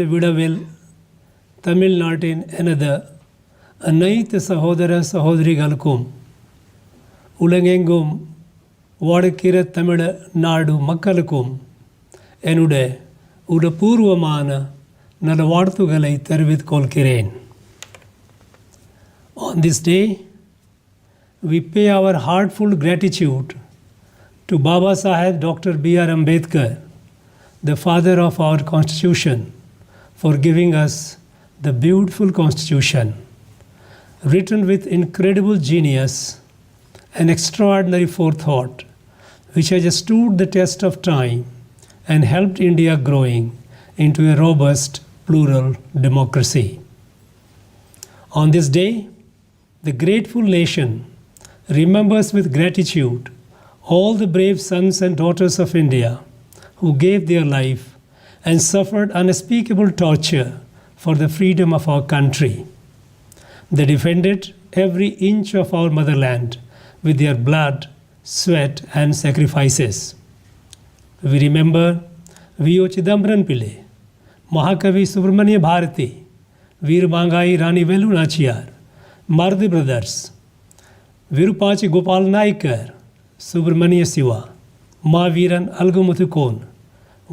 விடவில் தமிழ்நாட்டின் எனது அனைத்து சகோதர சகோதரிகளுக்கும் உலகெங்கும் வாழ்கிற தமிழ் நாடு மக்களுக்கும் என்னுடைய உடற்பூர்வமான நல்வாழ்த்துக்களை தெரிவித்துக் கொள்கிறேன். On this day, we pay our heartfelt gratitude to Baba Saheb Dr. B.R. Ambedkar, the father of our Constitution, for giving us the beautiful Constitution, written with incredible genius and extraordinary forethought, which has stood the test of time and helped India growing into a robust, plural democracy. On this day, the grateful nation remembers with gratitude all the brave sons and daughters of India who gave their life and suffered unspeakable torture for the freedom of our country. They defended every inch of our motherland with their blood, sweat and sacrifices. We remember V.O. Chidambaram Pillai, Mahakavi Subramanya Bharati, Veer Mangai Rani Velu Nachiyar, Mardi Brothers, Virupachi Gopal Naikar, Subramanya Siva, Mahaviran Algumuthukon,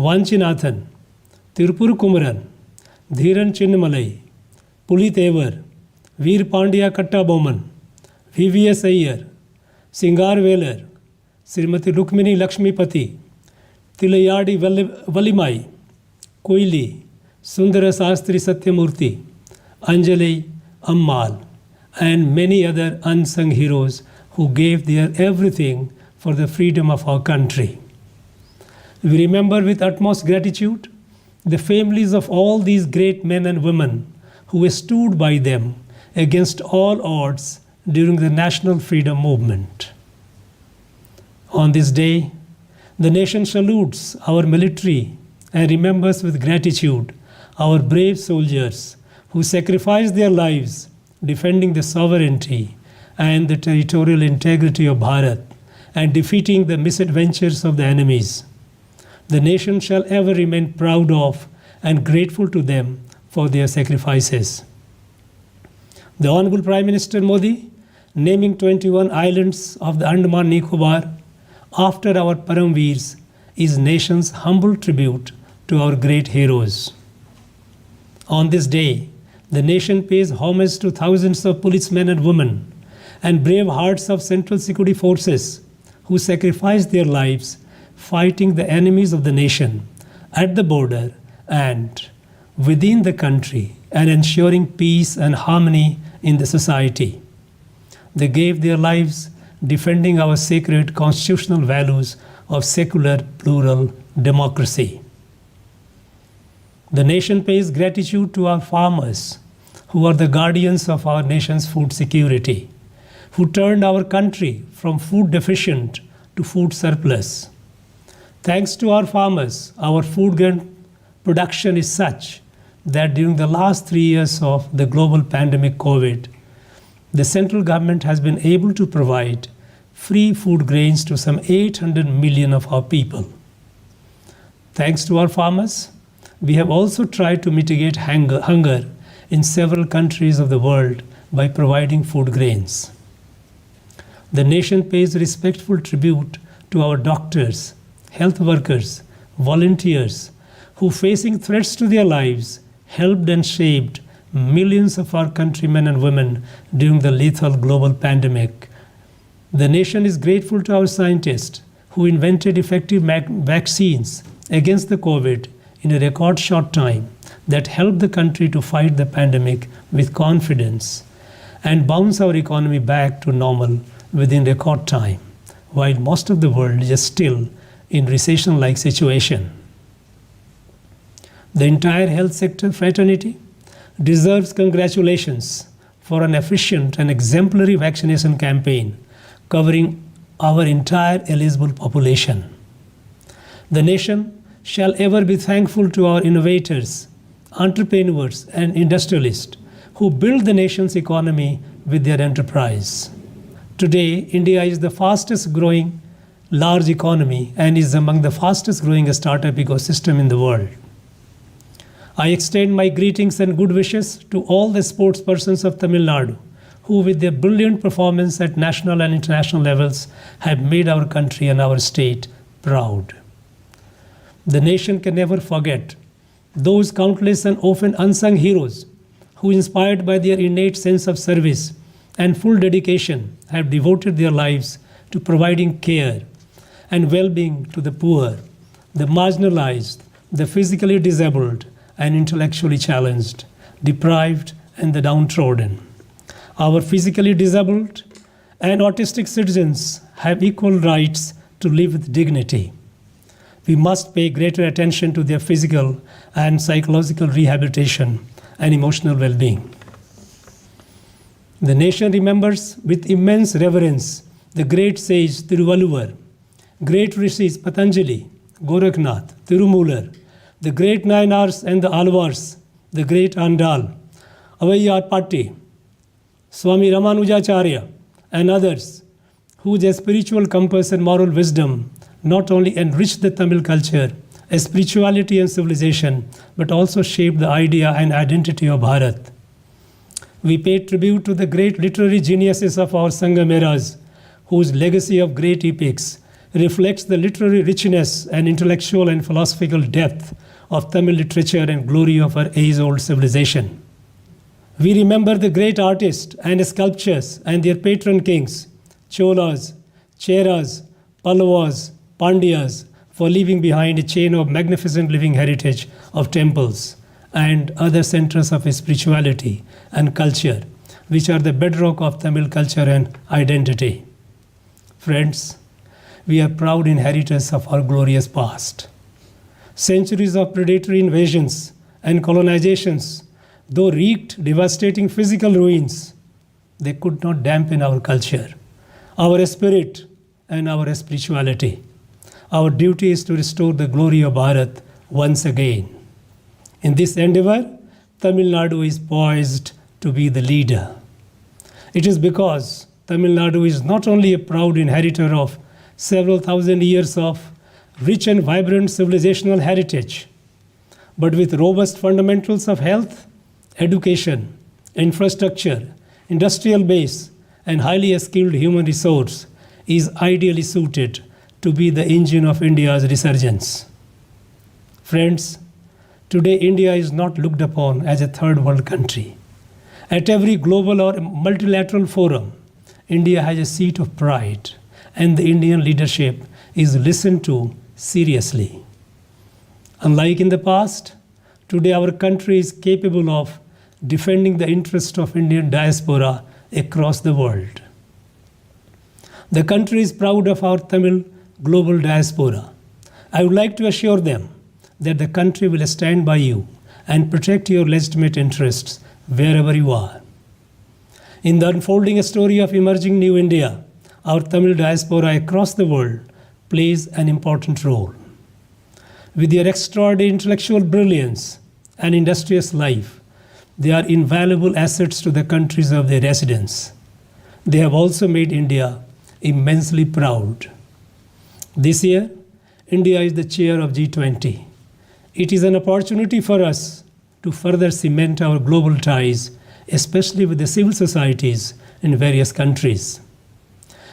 Vanchinathan, Tirupur Kumaran, Dhiran Chinnamalai, Pulitevar, Veer Pandya Kattaboman, V.V.S. Iyer, Singar Velar, Srimati Rukmini Lakshmipati, Tilayadi Valimai, Koili, Sundara Sastri Satyamurti, Anjali Ammal, and many other unsung heroes who gave their everything for the freedom of our country. We remember with utmost gratitude the families of all these great men and women who stood by them against all odds during the national freedom movement. On this day, the nation salutes our military and remembers with gratitude our brave soldiers who sacrificed their lives defending the sovereignty and the territorial integrity of Bharat and defeating the misadventures of the enemies. The nation shall ever remain proud of and grateful to them for their sacrifices. The Hon'ble Prime Minister Modi, naming 21 islands of the Andaman Nicobar after our Paramveers, is nation's humble tribute to our great heroes. On this day, the nation pays homage to thousands of policemen and women and brave hearts of Central Security Forces who sacrificed their lives fighting the enemies of the nation at the border and within the country and ensuring peace and harmony in the society. They gave their lives defending our sacred constitutional values of secular plural democracy. The nation pays gratitude to our farmers who are the guardians of our nation's food security, who turned our country from food deficient to food surplus. Thanks to our farmers, our food grain production is such that during the last 3 years of the global pandemic COVID, the central government has been able to provide free food grains to some 800 million of our people. Thanks to our farmers, we have also tried to mitigate hunger in several countries of the world by providing food grains. The nation pays respectful tribute to our doctors, health workers, volunteers who, facing threats to their lives, helped and shaped millions of our countrymen and women during the lethal global pandemic. The nation is grateful to our scientists who invented effective vaccines against the COVID in a record short time that helped the country to fight the pandemic with confidence and bounce our economy back to normal within record time, while most of the world is still in recession-like situation. The entire health sector fraternity deserves congratulations for an efficient and exemplary vaccination campaign covering our entire eligible population. The nation shall ever be thankful to our innovators, entrepreneurs and industrialists who build the nation's economy with their enterprise. Today, India is the fastest growing large economy and is among the fastest growing startup ecosystem in the world. I extend my greetings and good wishes to all the sports persons of Tamil Nadu, who with their brilliant performance at national and international levels have made our country and our state proud. The nation can never forget those countless and often unsung heroes who, inspired by their innate sense of service and full dedication, have devoted their lives to providing care and well-being to the poor, the marginalized, the physically disabled and intellectually challenged, deprived and the downtrodden. Our physically disabled and autistic citizens have equal rights to live with dignity. We must pay greater attention to their physical and psychological rehabilitation and emotional well-being. The nation remembers with immense reverence the great sage Tiruvalluvar, great rishis Patanjali, Gorakhnath, Tirumular, the great Nayanars and the Alvars, the great Andal, Avaiyar Patti, Swami Ramanujacharya, and others, whose spiritual compass and moral wisdom not only enriched the Tamil culture, spirituality and civilization, but also shaped the idea and identity of Bharat. We pay tribute to the great literary geniuses of our Sangam eras, whose legacy of great epics reflects the literary richness and intellectual and philosophical depth of Tamil literature and glory of our age-old civilization. We remember the great artists and sculptors and their patron kings, Cholas, Cheras, Pallavas, Pandyas, for leaving behind a chain of magnificent living heritage of temples and other centers of spirituality and culture, which are the bedrock of Tamil culture and identity. Friends, we are proud inheritors of our glorious past. Centuries of predatory invasions and colonizations, though wreaked devastating physical ruins, they could not dampen our culture, our spirit, and our spirituality. Our duty is to restore the glory of Bharat once again. In this endeavor, Tamil Nadu is poised to be the leader. It is because Tamil Nadu is not only a proud inheritor of several thousand years of rich and vibrant civilizational heritage, but with robust fundamentals of health, education, infrastructure, industrial base, and highly skilled human resource, is ideally suited to be the engine of India's resurgence. Friends, today India is not looked upon as a third world country. At every global or multilateral forum, India has a seat of pride, and the Indian leadership is listened to seriously. Unlike in the past, today our country is capable of defending the interest of Indian diaspora across the world. The country is proud of our Tamil global diaspora. I would like to assure them that the country will stand by you and protect your legitimate interests wherever you are. In the unfolding story of emerging New India, our Tamil diaspora across the world plays an important role. With their extraordinary intellectual brilliance and industrious life, they are invaluable assets to the countries of their residence. They have also made India immensely proud. This year, India is the chair of G20. It is an opportunity for us to further cement our global ties, especially with the civil societies in various countries.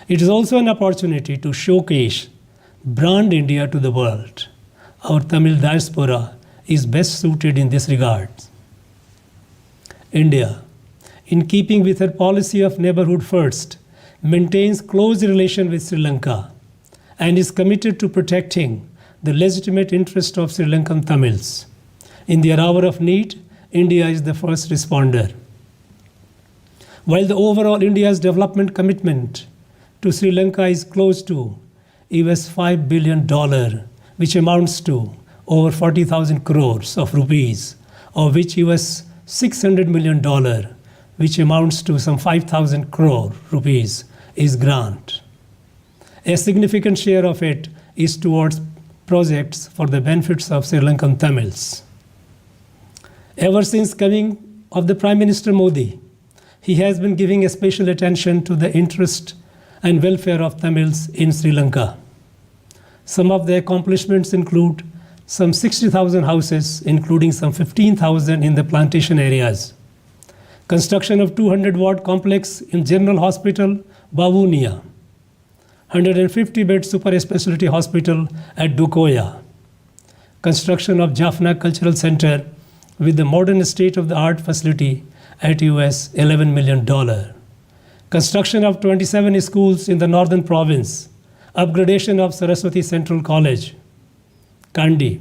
It is also an opportunity to showcase, brand India to the world. Our Tamil diaspora is best suited in this regard. India, in keeping with her policy of neighborhood first, maintains close relation with Sri Lanka and is committed to protecting the legitimate interest of Sri Lankan Tamils. In their hour of need, India is the first responder. While the overall India's development commitment to Sri Lanka is close to US $5 billion, which amounts to over 40,000 crores of rupees, of which US $600 million, which amounts to some 5,000 crore rupees, is grant. A significant share of it is towards projects for the benefits of Sri Lankan Tamils. Ever since coming of the Prime Minister Modi, he has been giving a special attention to the interest and welfare of Tamils in Sri Lanka. Some of the accomplishments include some 60,000 houses, including some 15,000 in the plantation areas. Construction of 200-ward complex in General Hospital, Bavunia. 150-bed super specialty hospital at Dukoya. Construction of Jaffna Cultural Center with the modern state-of-the-art facility at US $11 million. Construction of 27 schools in the northern province. Upgradation of Saraswati Central College. Kandi.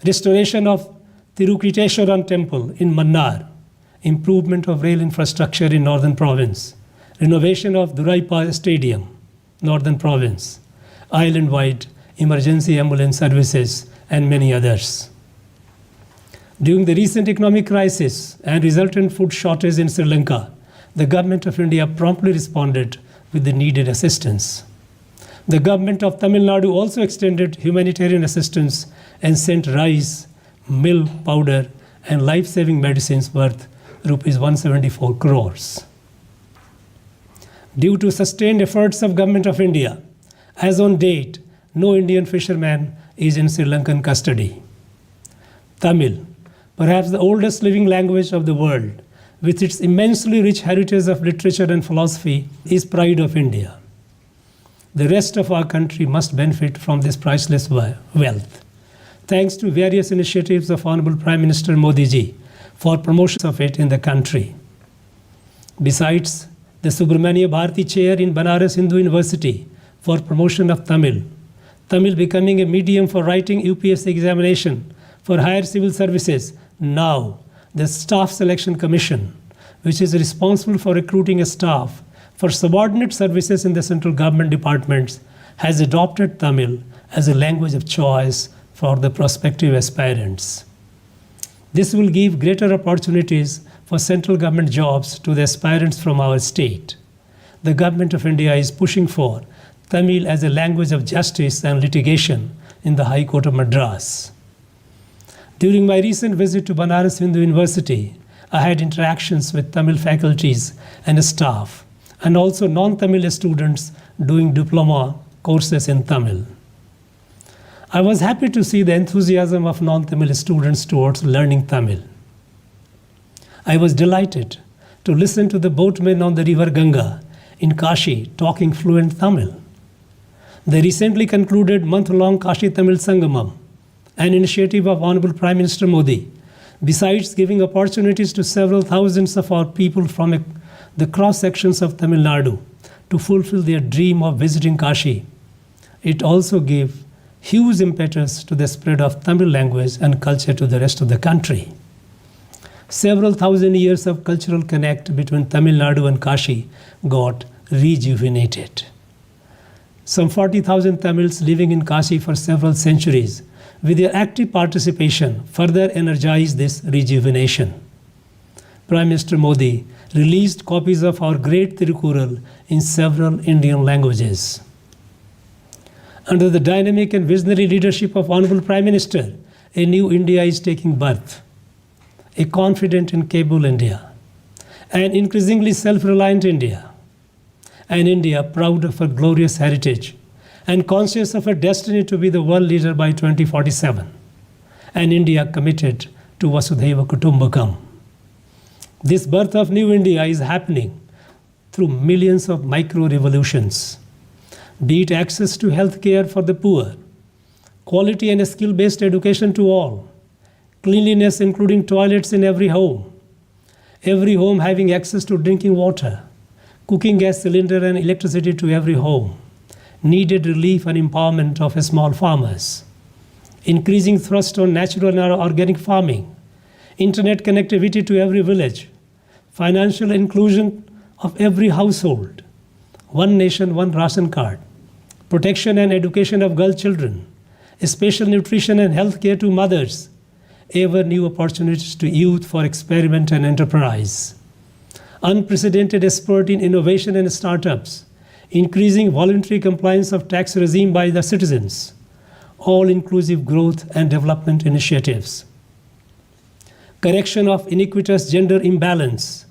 Restoration of Tirukriteshwaran Temple in Mannar. Improvement of rail infrastructure in northern province. Renovation of Duraipa Stadium, northern province. Island-wide emergency ambulance services and many others. During the recent economic crisis and resultant food shortage in Sri Lanka, the government of India promptly responded with the needed assistance. The government of Tamil Nadu also extended humanitarian assistance and sent rice, milk powder, and life-saving medicines worth Rs 174 crores. Due to sustained efforts of Government of India, as on date, no Indian fisherman is in Sri Lankan custody. Tamil, perhaps the oldest living language of the world, with its immensely rich heritage of literature and philosophy, is pride of India. The rest of our country must benefit from this priceless wealth. Thanks to various initiatives of Honorable Prime Minister Modi ji for promotion of it in the country. Besides, the Subramania Bharati Chair in Banaras Hindu University for promotion of Tamil, Tamil becoming a medium for writing UPSC examination for higher civil services. Now, the Staff Selection Commission, which is responsible for recruiting a staff for subordinate services in the central government departments, has adopted Tamil as a language of choice for the prospective aspirants. This will give greater opportunities for central government jobs to the aspirants from our state. The Government of India is pushing for Tamil as a language of justice and litigation in the High Court of Madras. During my recent visit to Banaras Hindu University, I had interactions with Tamil faculties and staff, and also non-Tamil students doing diploma courses in Tamil. I was happy to see the enthusiasm of non-Tamil students towards learning Tamil. I was delighted to listen to the boatmen on the river Ganga in Kashi talking fluent Tamil. The recently concluded month-long Kashi Tamil Sangamam, an initiative of Honorable Prime Minister Modi, besides giving opportunities to several thousands of our people from the cross-sections of Tamil Nadu to fulfill their dream of visiting Kashi, it also gave huge impetus to the spread of Tamil language and culture to the rest of the country. Several thousand years of cultural connect between Tamil Nadu and Kashi got rejuvenated. Some 40,000 Tamils living in Kashi for several centuries, with their active participation, further energized this rejuvenation. Prime Minister Modi released copies of our great Tirukural in several Indian languages. Under the dynamic and visionary leadership of Honorable Prime Minister, a new India is taking birth. A confident and capable India, an increasingly self-reliant India, an India proud of her glorious heritage and conscious of her destiny to be the world leader by 2047, an India committed to Vasudhaiva Kutumbakam. This birth of new India is happening through millions of micro-revolutions, be it access to health care for the poor, quality and skill-based education to all, cleanliness including toilets in every home having access to drinking water, cooking gas cylinder and electricity to every home, needed relief and empowerment of small farmers, increasing thrust on natural and organic farming, internet connectivity to every village, financial inclusion of every household, one nation, one ration card, protection and education of girl children, special nutrition and health care to mothers, ever new opportunities to youth for experiment and enterprise, unprecedented effort in innovation and startups, increasing voluntary compliance of tax regime by the citizens, all-inclusive growth and development initiatives, correction of iniquitous gender imbalance,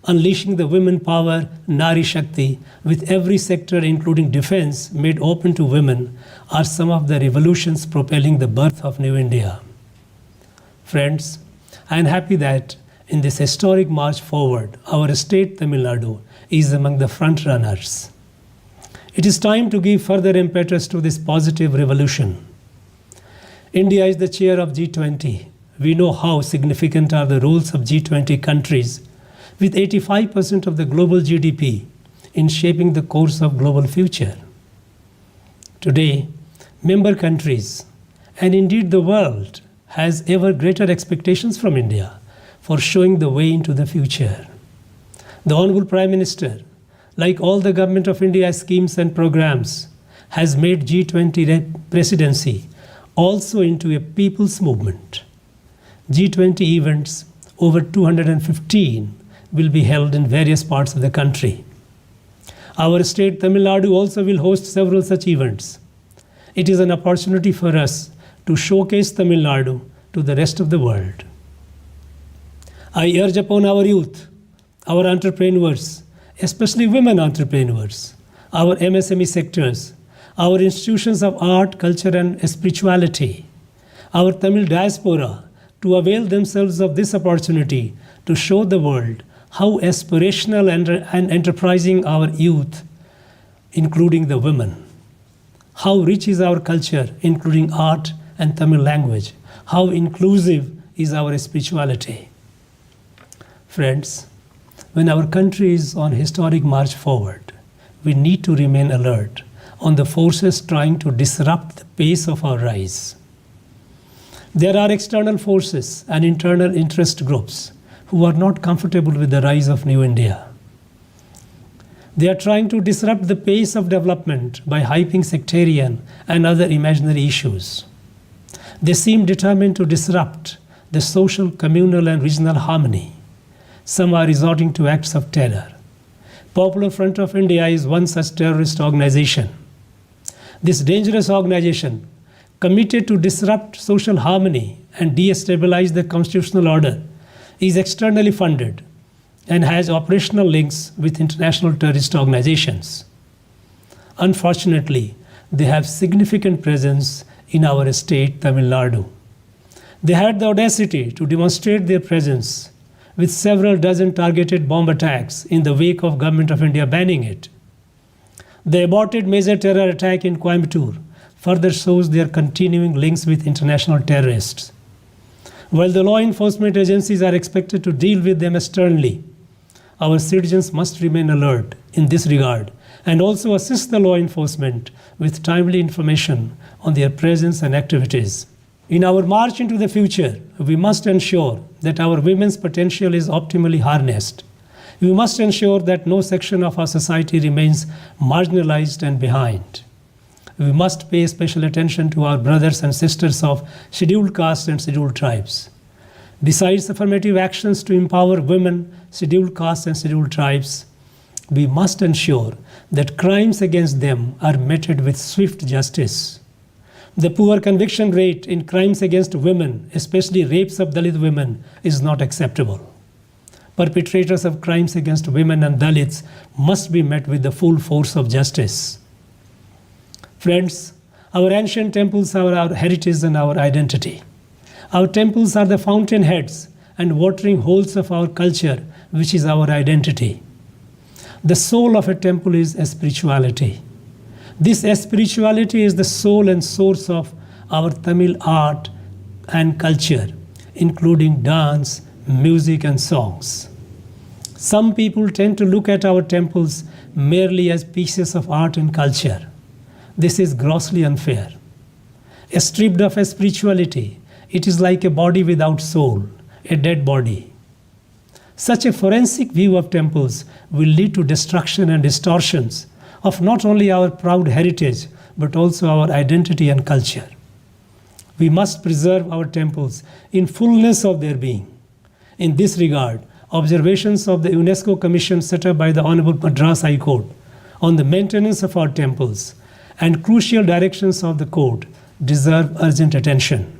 unleashing the women power, Nari Shakti, with every sector including defense made open to women, are some of the revolutions propelling the birth of New India. Friends, I am happy that in this historic march forward, our state Tamil Nadu is among the front runners. It is time to give further impetus to this positive revolution. India is the chair of G20. We know how significant are the roles of G20 countries, with 85% of the global GDP in shaping the course of global future. Today, member countries, and indeed the world, has ever greater expectations from India for showing the way into the future. The Hon'ble Prime Minister, like all the Government of India schemes and programs, has made G20 presidency also into a people's movement. G20 events, over 215, will be held in various parts of the country. Our state Tamil Nadu also will host several such events. It is an opportunity for us to showcase Tamil Nadu to the rest of the world. I urge upon our youth, our entrepreneurs, especially women entrepreneurs, our MSME sectors, our institutions of art, culture and spirituality, our Tamil diaspora, to avail themselves of this opportunity to show the world how aspirational and enterprising our youth, including the women. How rich is our culture, including art and Tamil language. How inclusive is our spirituality. Friends, when our country is on historic march forward, we need to remain alert on the forces trying to disrupt the pace of our rise. There are external forces and internal interest groups who are not comfortable with the rise of New India. They are trying to disrupt the pace of development by hyping sectarian and other imaginary issues. They seem determined to disrupt the social, communal and regional harmony. Some are resorting to acts of terror. Popular Front of India is one such terrorist organization. This dangerous organization, committed to disrupt social harmony and destabilize the constitutional order, is externally funded and has operational links with international terrorist organizations. Unfortunately, they have significant presence in our state, Tamil Nadu. They had the audacity to demonstrate their presence with several dozen targeted bomb attacks in the wake of Government of India banning it. The aborted major terror attack in Coimbatore further shows their continuing links with international terrorists. While the law enforcement agencies are expected to deal with them sternly, our citizens must remain alert in this regard and also assist the law enforcement with timely information on their presence and activities. In our march into the future, we must ensure that our women's potential is optimally harnessed. We must ensure that no section of our society remains marginalized and behind. We must pay special attention to our brothers and sisters of scheduled castes and scheduled tribes. Besides affirmative actions to empower women, scheduled castes and scheduled tribes, we must ensure that crimes against them are meted with swift justice. The poor conviction rate in crimes against women, especially rapes of Dalit women, is not acceptable. Perpetrators of crimes against women and Dalits must be met with the full force of justice. Friends, our ancient temples are our heritage and our identity. Our temples are the fountainheads and watering holes of our culture, which is our identity. The soul of a temple is a spirituality. This spirituality is the soul and source of our Tamil art and culture, including dance, music and songs. Some people tend to look at our temples merely as pieces of art and culture. This is grossly unfair. Stripped of a spirituality, it is like a body without soul, a dead body. Such a forensic view of temples will lead to destruction and distortions of not only our proud heritage, but also our identity and culture. We must preserve our temples in fullness of their being. In this regard, observations of the UNESCO Commission set up by the Honorable Madras High Court on the maintenance of our temples and crucial directions of the court deserve urgent attention.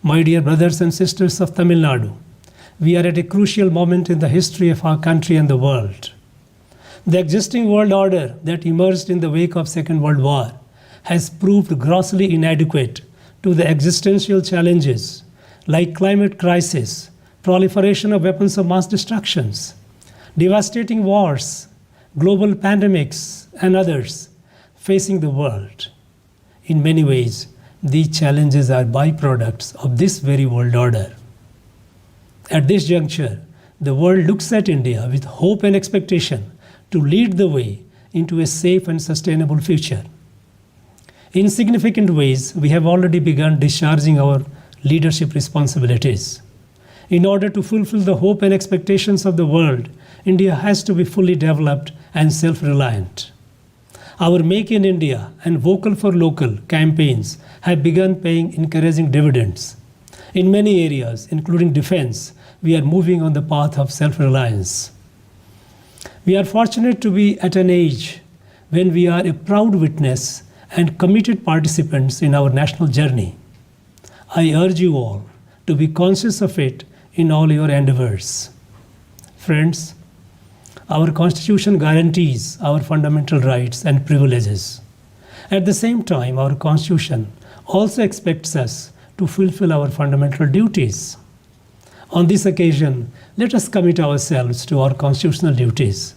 My dear brothers and sisters of Tamil Nadu, we are at a crucial moment in the history of our country and the world. The existing world order that emerged in the wake of Second World War has proved grossly inadequate to the existential challenges like climate crisis, proliferation of weapons of mass destructions, devastating wars, global pandemics, and others facing the world. In many ways, these challenges are byproducts of this very world order. At this juncture, the world looks at India with hope and expectation to lead the way into a safe and sustainable future. In significant ways, we have already begun discharging our leadership responsibilities. In order to fulfill the hope and expectations of the world, India has to be fully developed and self-reliant. Our Make in India and Vocal for Local campaigns have begun paying encouraging dividends. In many areas, including defense, we are moving on the path of self-reliance. We are fortunate to be at an age when we are a proud witness and committed participants in our national journey. I urge you all to be conscious of it in all your endeavors. Friends, our Constitution guarantees our fundamental rights and privileges. At the same time, our Constitution also expects us to fulfill our fundamental duties. On this occasion, let us commit ourselves to our constitutional duties.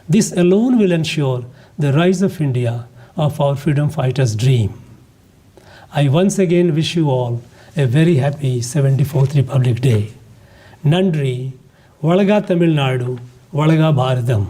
This alone will ensure the rise of India, of our freedom fighters' dream. I once again wish you all a very happy 74th Republic Day. Nandri, Valaga Tamil Nadu, Valaga Bharatam.